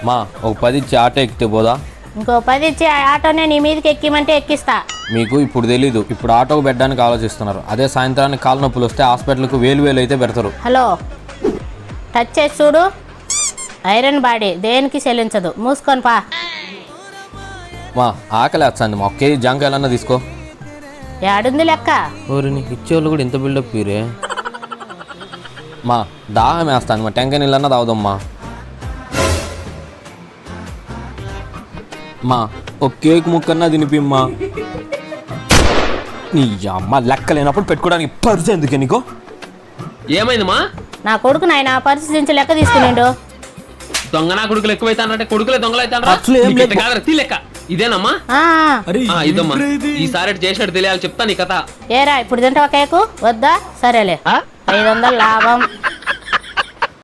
మా ఒక 10 ఇచ్చి ఆటో ఎక్కితే పోదా? ఇంకో 10 ఇచ్చి ఆ ఆటోనే నీ మీదకి ఎక్కిమంటే ఎక్కిస్తా. మీకు ఇప్పుడు తెలీదు, ఇప్పుడు ఆటోకు పెట్టడానికి ఆలోచిస్తున్నారు. అదే సాయంత్రానికి కాలు నొప్పులు వస్తే హాస్పిటల్కు వేలు అయితే పెడతారు. హలో, టచ్ చేసి చూడు. ఐరన్ బాడీ దేనికి చెల్లించదు. మూసుకొని పా. మా ఆకలి వేస్తుంది, మా 1 కేజీ జాంకాయలన్నా తీసుకో. ఏడుంది లెక్క? ఓరి నీకు ఇచ్చేవాళ్ళు కూడా ఇంత బిల్డప్ పీరే. మా దాహం వేస్తాను, మా టెంకాయ నీళ్ళన్నా తాగుదమ్మా. మా ఒక కేక్ ముక్కన్నా తినిపిమ్మా. నీ అమ్మ లెక్క లేనప్పుడు పెట్టుకోవడానికి పర్సు ఎందుకే నీకు? ఏమైంది మా? నా కొడుకు నాయన పరిస్థితి లెక్క తీసుకునిండు. దొంగ నా కొడుకులు ఎక్కువైతే కొడుకులే అసలు ఏం లేదు. దొంగలైతే లెక్క ఇదేనమ్మా? ఇదమ్మా, ఈసారి చేసినట్టు తెలియాలి. చెప్తా నీ కథ. ఏరా ఇప్పుడు తింటావా కేకు? వద్దా? సరేలే, 500 లాభం.